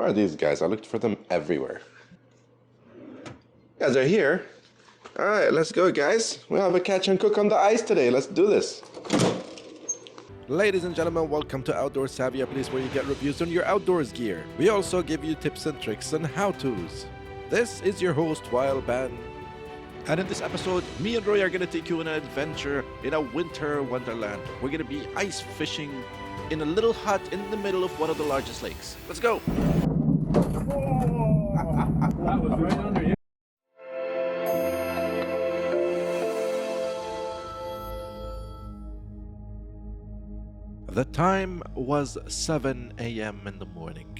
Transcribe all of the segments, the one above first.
Where are these guys? I looked for them everywhere. You guys are here. All right, let's go, guys. We have a catch and cook on the ice today. Let's do this. Ladies and gentlemen, welcome to Outdoor Savvy, a place where you get reviews on your outdoors gear. We also give you tips and tricks and how-tos. This is your host, Wael and in this episode, me and Roy are going to take you on an adventure in a winter wonderland. We're going to be ice fishing in a little hut in the middle of one of the largest lakes. Let's go! That was right under you. The time was 7 a.m. in the morning.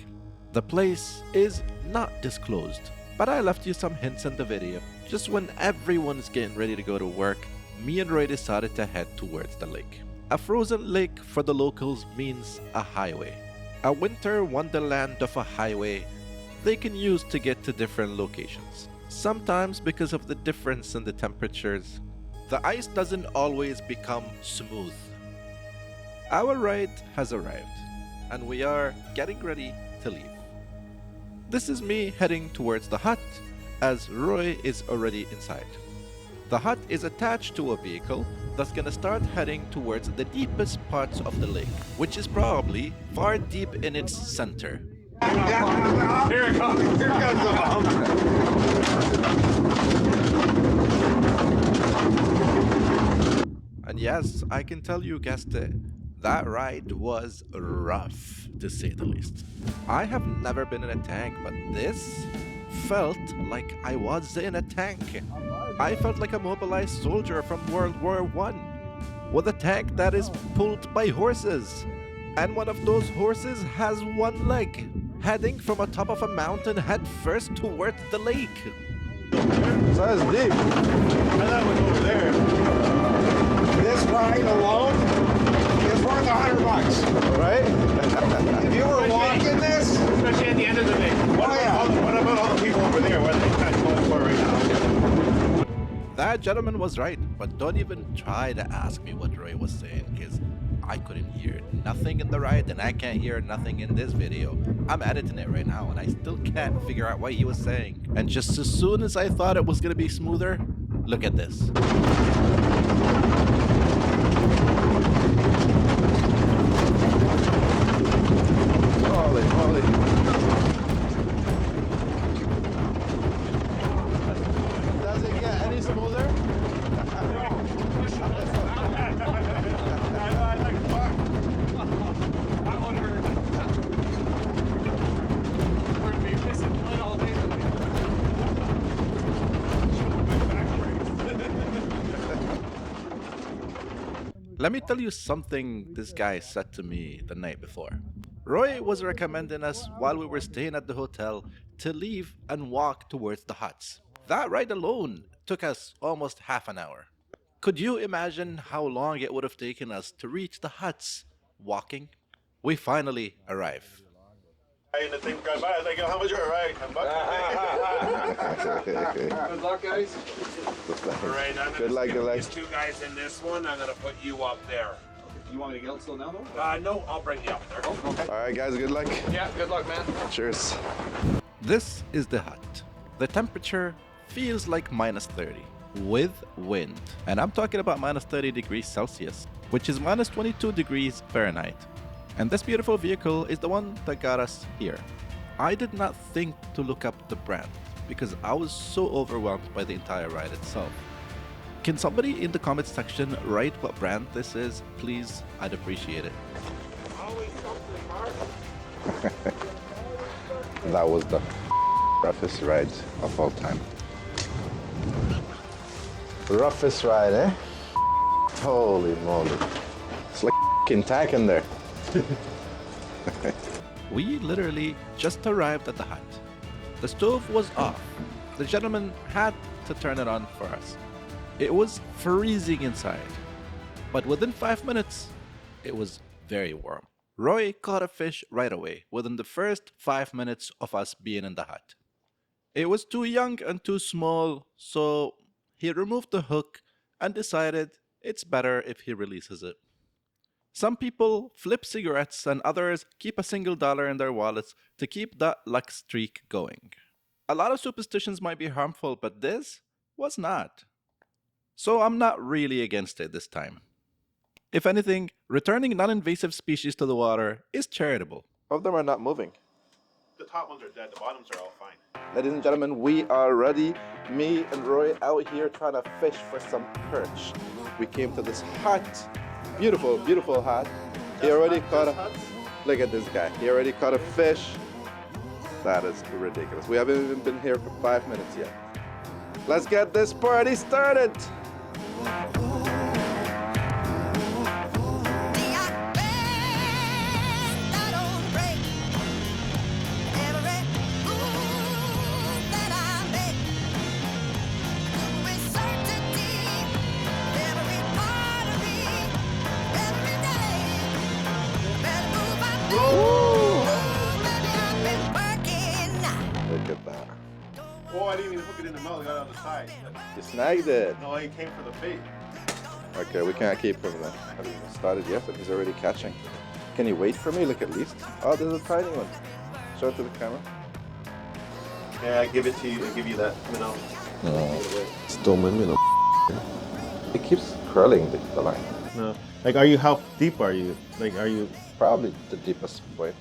The place is not disclosed, but I left you some hints in the video. Just when everyone's getting ready to go to work, me and Roy decided to head towards the lake. A frozen lake for the locals means a highway. A winter wonderland of a highway they can use to get to different locations. Sometimes because of the difference in the temperatures, the ice doesn't always become smooth. Our ride has arrived, and we are getting ready to leave. This is me heading towards the hut, as Roy is already inside. The hut is attached to a vehicle that's gonna start heading towards the deepest parts of the lake, which is probably far deep in its center. Here it comes. Here comes the bump. And yes, I can tell you guessed it. That ride was rough, to say the least. I have never been in a tank, but this felt like I was in a tank. I felt like a mobilized soldier from World War I, with a tank that is pulled by horses. And one of those horses has one leg, heading from the top of a mountain head first towards the lake. So that's deep. I thought it was over there. This ride alone is worth $100, right? If you were walking this, Especially at the end of the day. What about all the people over there? What are they kind of going for right now? That gentleman was right, but don't even try to ask me what Roy was saying, because I couldn't hear nothing in the ride and I can't hear nothing in this video. I'm editing it right now and I still can't figure out what he was saying. And just as soon as I thought it was gonna be smoother, look at this. holy moly. Does it get any smoother? Let me tell you something this guy said to me the night before. Roy was recommending us while we were staying at the hotel to leave and walk towards the huts. That ride alone took us almost half an hour. Could you imagine how long it would have taken us to reach the huts walking? We finally arrive. And the thing goes by, I was like, how much are right? Good luck, guys. All right, I'm Good luck, gonna good luck. these two guys in this one. I'm gonna put you up there. You want me to get still now, though? No, I'll bring you up there. Oh, okay. All right, guys, good luck. Yeah, good luck, man. Cheers. This is the hut. The temperature feels like minus 30 with wind. And I'm talking about minus 30 degrees Celsius, which is minus 22 degrees Fahrenheit. And this beautiful vehicle is the one that got us here. I did not think to look up the brand because I was so overwhelmed by the entire ride itself. Can somebody in the comments section write what brand this is, please? I'd appreciate it. Always something, Mark. That was the roughest ride of all time. Roughest ride, eh? Holy moly. It's like a tank in there. We literally just arrived at the hut. The stove was off. The gentleman had to turn it on for us. It was freezing inside, but within 5 minutes, it was very warm. Roy caught a fish right away within the first 5 minutes of us being in the hut. It was too young and too small, so he removed the hook and decided it's better if he releases it. Some people flip cigarettes and others keep a single dollar in their wallets to keep that luck streak going. A lot of superstitions might be harmful, but this was not. So I'm not really against it this time. If anything, returning non-invasive species to the water is charitable. All of them are not moving. The top ones are dead. The bottoms are all fine. Ladies and gentlemen, we are ready. Me and Roy out here trying to fish for some perch. We came to this hut. Beautiful, beautiful hut. He already caught a... Look at this guy. He already caught a fish. That is ridiculous. We haven't even been here for 5 minutes yet. Let's get this party started. Look at that. Oh, I didn't even hook it in the mouth. I got it on the side. You snagged it. No, he came for the bait. Okay, we can't keep him then. Haven't even started yet, but he's already catching. Can you wait for me? Look at least. Oh, there's a tiny one. Show it to the camera. Yeah, I give it to you. I give you that. No. Still minnow. It keeps curling the line. No. Like, are you, how deep are you? Like, are you? Probably the deepest point.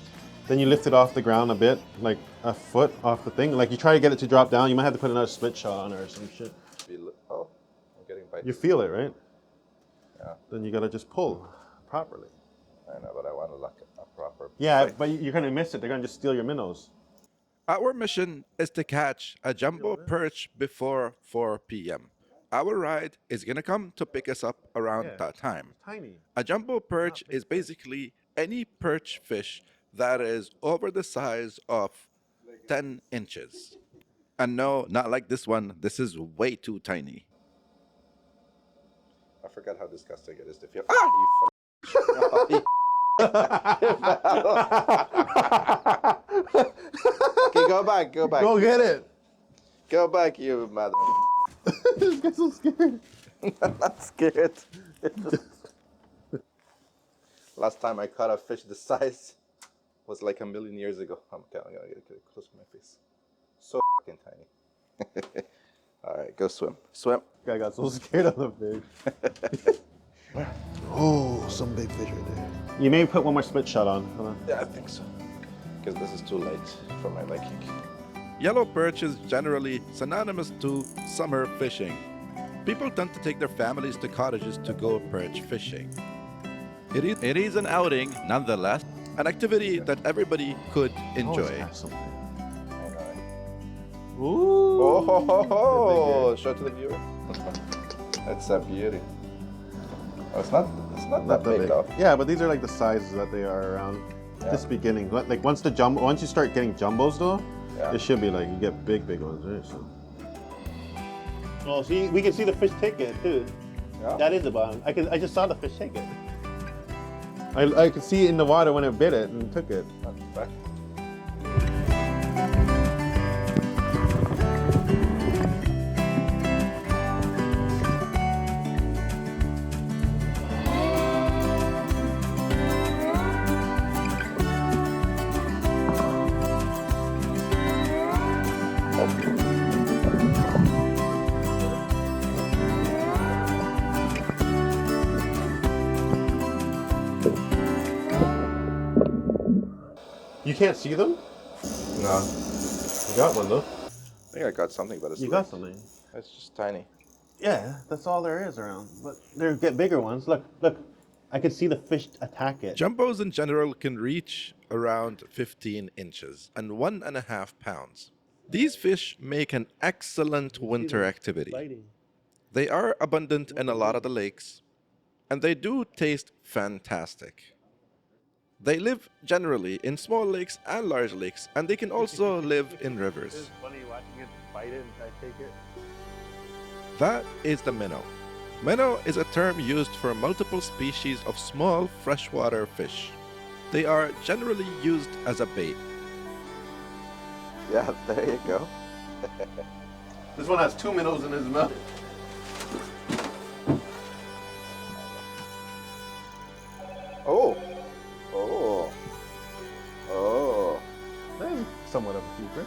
Then you lift it off the ground a bit, like a foot off the thing. Like, you try to get it to drop down. You might have to put another split shot on it or some shit. Oh, I'm getting bites. You feel it, right? Yeah. Then you gotta just pull properly. I know, but I want to look at a proper. Yeah, bite. but you're gonna miss it. They're gonna just steal your minnows. Our mission is to catch a jumbo perch before 4 p.m. Our ride is gonna come to pick us up around that time. Tiny. A jumbo perch is basically any perch fish that is over the size of 10 inches. And no, not like this one. This is way too tiny. I forgot how disgusting it is to feel. Ah, you Okay, go back, go back. Go get it. Go back, you mother. This guy's so scared. I'm not scared. Last time I caught a fish this size was like a million years ago. I'm gonna get it close to my face. So fucking tiny. All right, go swim. Swim. Guy got so scared of the fish. Oh, some big fish right there. You may put one more split shot on. Hold on. Yeah, I think so. Because this is too late for my liking. Yellow perch is generally synonymous to summer fishing. People tend to take their families to cottages to go perch fishing. It is an outing, nonetheless, an activity that everybody could enjoy. Ooh. Oh, ho, ho, ho. Show it to the viewer. That's a beauty. Oh, it's not that big though. Yeah, but these are like the sizes that they are around this beginning. Like once you start getting jumbos though, it should be like you get big ones, right? So. Oh, see, we can see the fish take it too. Yeah. That is the bottom. I just saw the fish take it. I could see it in the water when it bit it and took it. Back. You can't see them? No. You got one though. I think I got something, but it's got something. It's just tiny. Yeah, that's all there is around. But they get bigger ones. Look. I can see the fish attack it. Jumbos in general can reach around 15 inches and 1.5 pounds. These fish make an excellent winter activity. Biting. They are abundant in a lot of the lakes, and they do taste fantastic. They live generally in small lakes and large lakes, and they can also live in rivers. It's funny watching it bite it and try to take it. That is the minnow. Minnow is a term used for multiple species of small freshwater fish. They are generally used as a bait. Yeah, there you go. This one has 2 minnows in his mouth. keeper.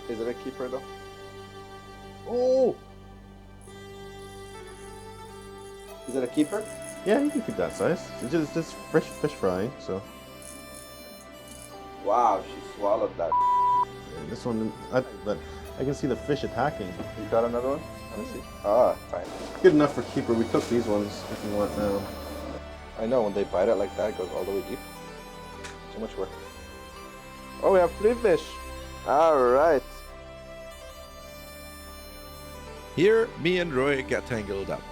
Is it a keeper though? Oh! Is it a keeper? Yeah, you can keep that size. It's just fish frying, so. Wow, she swallowed that. And this one, but I can see the fish attacking. You got another one? Let me see. Ah, tiny. Good enough for keeper. We cook these ones if you want now. I know when they bite it like that, it goes all the way deep. So much work. Oh, we have 3 fish. All right. Here, me and Roy got tangled up.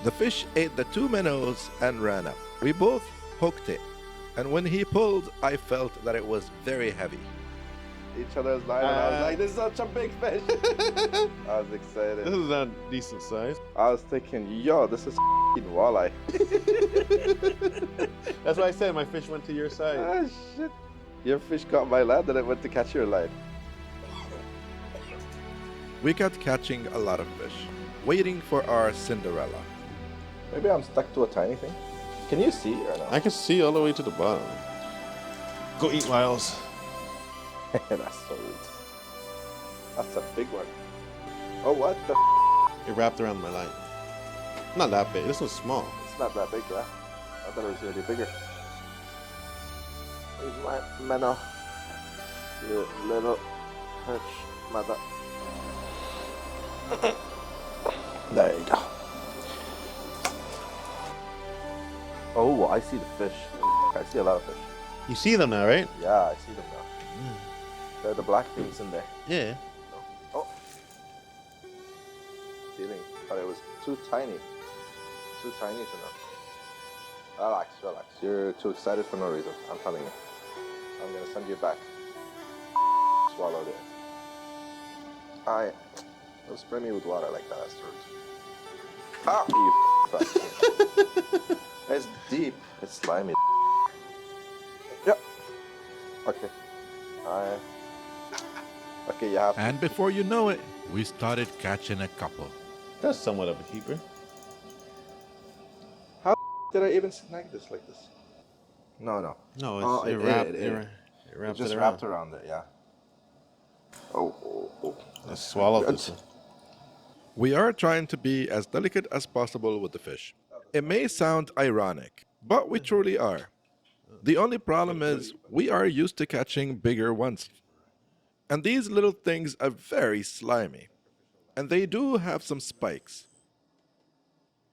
The fish ate the 2 minnows and ran up. We both hooked it, and when he pulled, I felt that it was very heavy. Each other's line, and I was like, this is such a big fish. I was excited. This is a decent size. I was thinking, yo, this is walleye. That's why I said my fish went to your side. Ah, shit. Your fish caught my line, and it went to catch your line. We kept catching a lot of fish, waiting for our Cinderella. Maybe I'm stuck to a tiny thing. Can you see or not? I can see all the way to the bottom. Go eat Waels. That's so rude. That's a big one. Oh, what the It wrapped around my line. Not that big. This one's small. It's not that big, yeah. I thought it was going to be bigger. Here's my minnow. You little perch mother. There you go. Oh, I see the fish. I see a lot of fish. You see them now, right? Yeah, I see them now. They're the black things in there. Yeah. Oh. Feeling, but it was too tiny. Too tiny to know. Relax, relax. You're too excited for no reason. I'm telling you. I'm gonna send you back. Swallowed it. Don't spray me with water like that, afterwards. Ah, you fuck. It's deep. It's slimy. Yep. Okay. Okay, you have to. And before you know it, we started catching a couple. That's somewhat of a keeper. How did I even snag this like this? No. No, it's, Oh, it wrapped It just it wrapped around it, yeah. Oh. Let's swallow this one. We are trying to be as delicate as possible with the fish. It may sound ironic, but we truly are. The only problem is we are used to catching bigger ones. And these little things are very slimy. And they do have some spikes.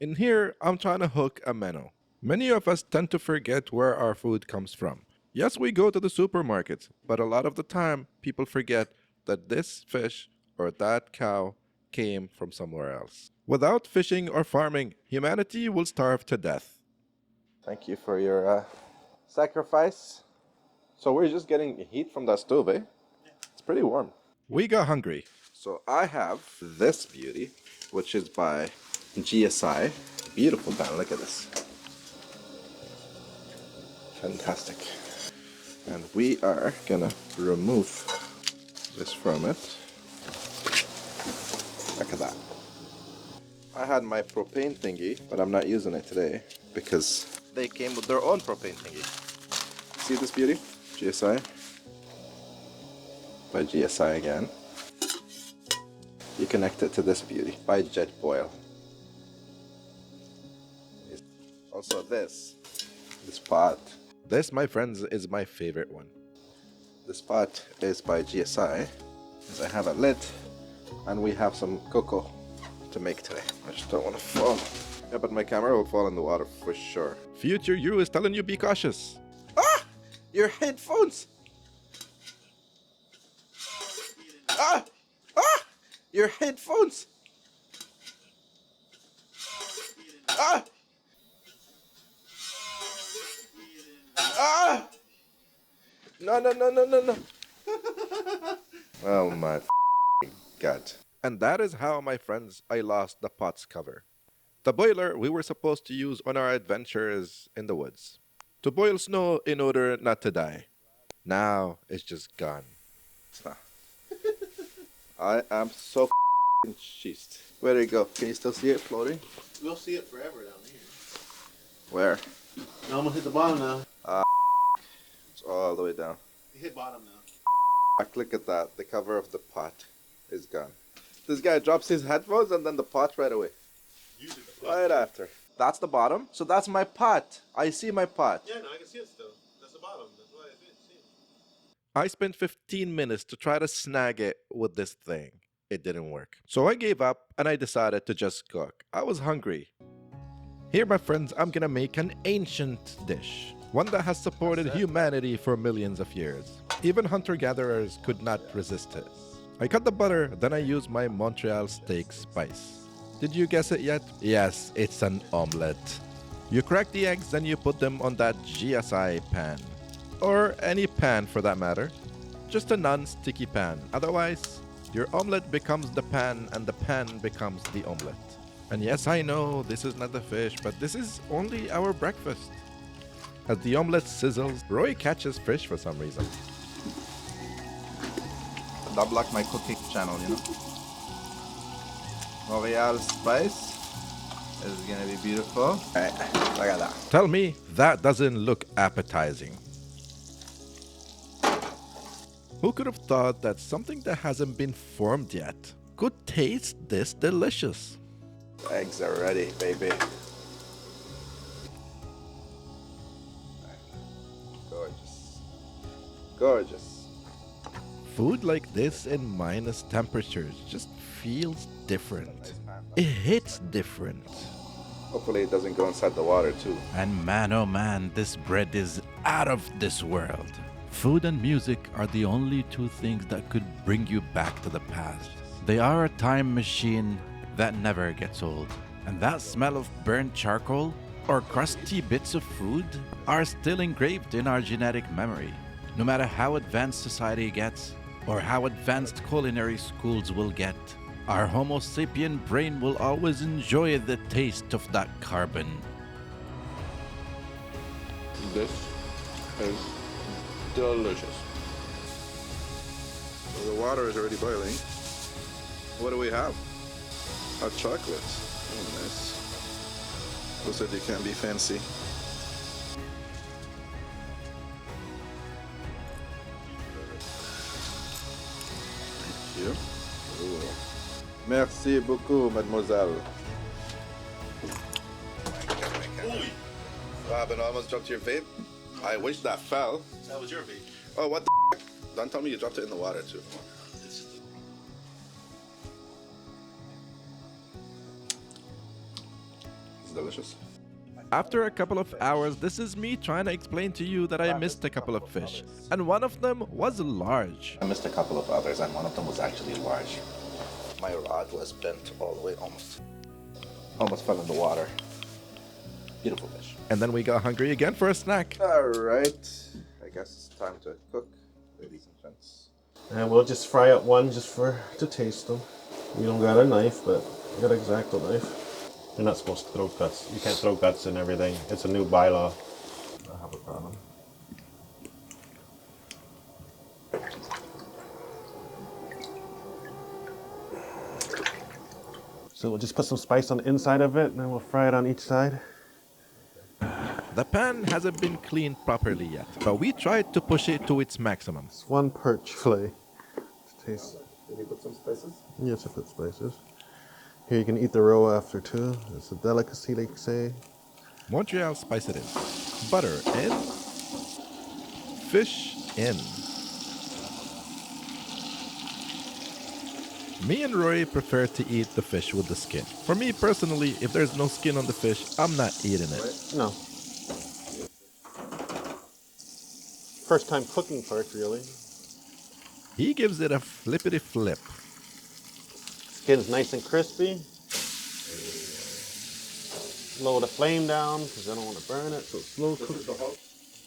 In here, I'm trying to hook a minnow. Many of us tend to forget where our food comes from. Yes, we go to the supermarket, but a lot of the time, people forget that this fish or that cow came from somewhere else. Without fishing or farming, humanity will starve to death. Thank you for your sacrifice. So we're just getting heat from that stove, eh? It's pretty warm. We got hungry. So I have this beauty, which is by GSI. Beautiful pan, look at this. Fantastic. And we are gonna remove this from it. Look at that. I had my propane thingy, but I'm not using it today because they came with their own propane thingy. See this beauty? GSI. By GSI again. You connect it to this beauty by JetBoil. Also this pot. This, my friends, is my favorite one. This pot is by GSI. As I have it lit, and we have some cocoa to make today. I just don't want to fall. Yeah, but my camera will fall in the water for sure. Future you is telling you be cautious. Ah! Your headphones! Ah! Ah! Your headphones! Ah! Ah! No. Oh my God. And that is how, my friends, I lost the pot's cover. The boiler we were supposed to use on our adventures in the woods. To boil snow in order not to die. Now it's just gone. I am so cheesed. Where did it go? Can you still see it floating? We'll see it forever down here. Where? No, I'm gonna hit the bottom now. It's all the way down. You hit bottom now. Look at that. The cover of the pot is gone. This guy drops his headphones and then the pot right away. Right after. That's the bottom. So that's my pot. I see my pot. Yeah, no, I can see it still. That's the bottom. That's why I see it. I spent 15 minutes to try to snag it with this thing. It didn't work. So I gave up and I decided to just cook. I was hungry. Here, my friends, I'm gonna make an ancient dish. One that has supported humanity for millions of years. Even hunter-gatherers could not resist it. I cut the butter, then I used my Montreal steak spice. Did you guess it yet? Yes, it's an omelette. You crack the eggs, then you put them on that GSI pan. Or any pan for that matter. Just a non-sticky pan. Otherwise, your omelette becomes the pan and the pan becomes the omelette. And yes, I know this is not the fish, but this is only our breakfast. As the omelette sizzles, Roy catches fish for some reason. Double like my cooking channel, you know. L'Oreal spice is gonna be beautiful. Alright, look at that. Tell me that doesn't look appetizing. Who could have thought that something that hasn't been formed yet could taste this delicious? Eggs are ready, baby. Gorgeous. Gorgeous. Food like this in minus temperatures just feels different. It hits different. Hopefully it doesn't go inside the water too. And man, oh man, this bread is out of this world. Food and music are the only two things that could bring you back to the past. They are a time machine that never gets old. And that smell of burnt charcoal or crusty bits of food are still engraved in our genetic memory. No matter how advanced society gets or how advanced culinary schools will get, our Homo sapien brain will always enjoy the taste of that carbon. This is delicious. So the water is already boiling. What do we have? Hot chocolate. Oh, nice. Who said you can't be fancy? Thank you. Ooh. Merci beaucoup, mademoiselle. Robin almost dropped your vape. I wish that fell. That was your vape. Oh, what the f***? Don't tell me you dropped it in the water, too. It's delicious. After a couple of hours, this is me trying to explain to you that I missed a couple of fish, and one of them was large. I missed a couple of others, and one of them was actually large. My rod was bent all the way, almost fell in the water. Beautiful fish. And then we got hungry again for a snack. All right, I guess it's time to cook, ladies and gents. And we'll just fry up one just to taste them. We don't got a knife, but we got an X-Acto knife. You're not supposed to throw guts. You can't throw guts in everything. It's a new bylaw. I have a problem. So we'll just put some spice on the inside of it, and then we'll fry it on each side. The pan hasn't been cleaned properly yet, but we tried to push it to its maximum. It's one perch fillet. Let's taste. Did you put some spices? Yes, I put spices. Here you can eat the roe after too. It's a delicacy, like say. Montreal spice it in. Butter in. Fish in. Me and Roy prefer to eat the fish with the skin. For me personally, if there's no skin on the fish, I'm not eating it. No. First time cooking perch, really. He gives it a flippity flip. Skin's nice and crispy. Lower the flame down because I don't want to burn it, so slow cook.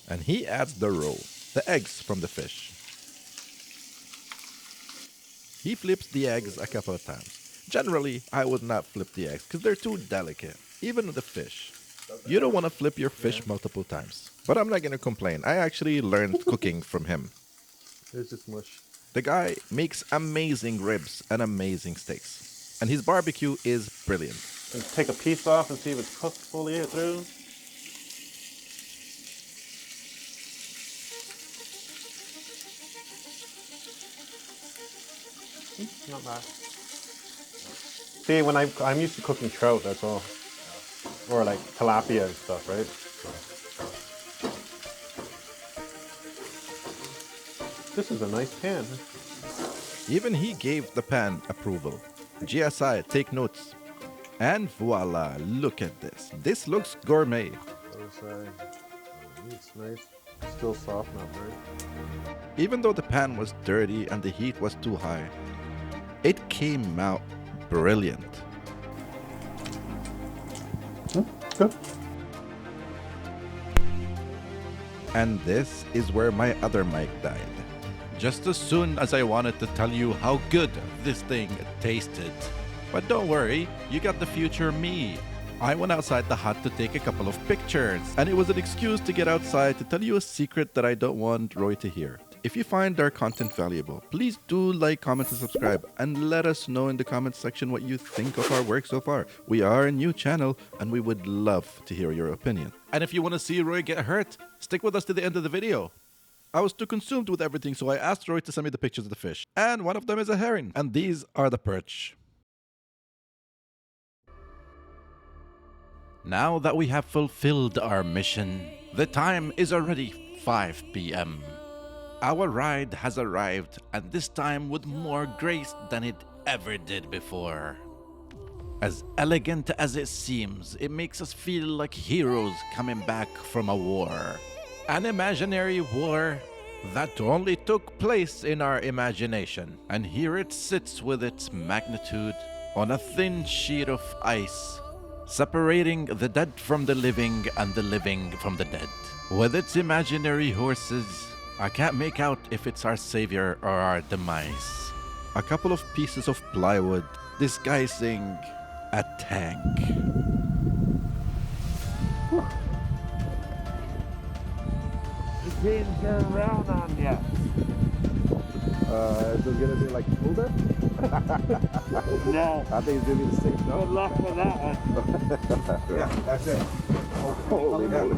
And he adds the roe, the eggs from the fish. He flips the eggs a couple of times. Generally, I would not flip the eggs because they're too delicate, even the fish. You don't want to flip your fish multiple times. But I'm not going to complain. I actually learned cooking from him. There's just mush. The guy makes amazing ribs and amazing steaks. And his barbecue is brilliant. And take a piece off and see if it's cooked fully through. Not bad. See, when I'm used to cooking trout, that's all. Or like tilapia and stuff, right? This is a nice pan. Even he gave the pan approval. GSI, take notes. And voila, look at this. This looks gourmet. It's nice. Still soft, not burnt. Even though the pan was dirty and the heat was too high, it came out brilliant. Good. And this is where my other mic died. Just as soon as I wanted to tell you how good this thing tasted. But don't worry, you got the future me. I went outside the hut to take a couple of pictures, and it was an excuse to get outside to tell you a secret that I don't want Roy to hear. If you find our content valuable, please do like, comment, and subscribe, and let us know in the comments section what you think of our work so far. We are a new channel, and we would love to hear your opinion. And if you want to see Roy get hurt, stick with us to the end of the video. I was too consumed with everything, so I asked Roy to send me the pictures of the fish. And one of them is a herring, and these are the perch. Now that we have fulfilled our mission, the time is already 5 p.m. Our ride has arrived, and this time with more grace than it ever did before. As elegant as it seems, it makes us feel like heroes coming back from a war. An imaginary war that only took place in our imagination. And here it sits with its magnitude on a thin sheet of ice, separating the dead from the living and the living from the dead. With its imaginary horses, I can't make out if it's our savior or our demise. A couple of pieces of plywood disguising a tank. Machine turn around on you. Is it gonna be like smoother? No. I think it's gonna be the same. Good luck with that one. Yeah, that's it. Holy Yeah, moly.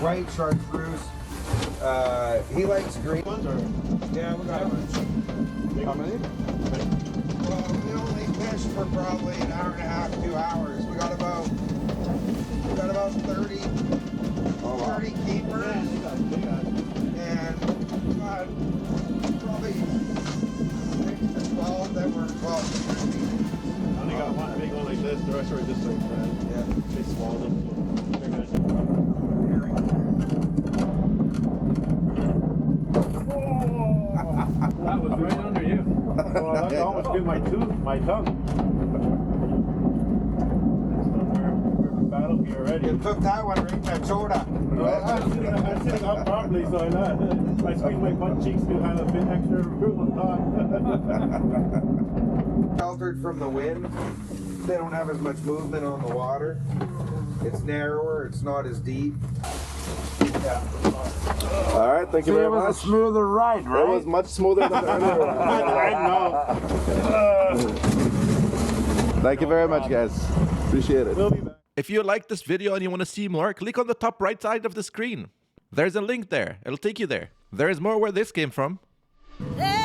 white chartreuse. He likes green. Yeah, we got a bunch. How many? Well, we only fished for probably an hour and a half, 2 hours. We got about 30, Oh, wow. 30 keepers. And we got probably 6 to 12 that were 12 to 13. I only got one big one like this. The rest are just like Yeah. they small them. That was right under you. Well, that almost bit my tooth, my tongue. We're in battle here already. You took that one right in the shoulder. I'm sitting up properly, so I squeeze my butt cheeks to have a bit extra room on top. Sheltered from the wind. They don't have as much movement on the water. It's narrower, it's not as deep. All right, thank you very much. It was a smoother ride, It right? was much smoother than the earlier one. I know. Thank you very much, guys. Appreciate it. We'll be back. If you like this video and you want to see more, click on the top right side of the screen. There's a link there. It'll take you there. There's more where this came from. There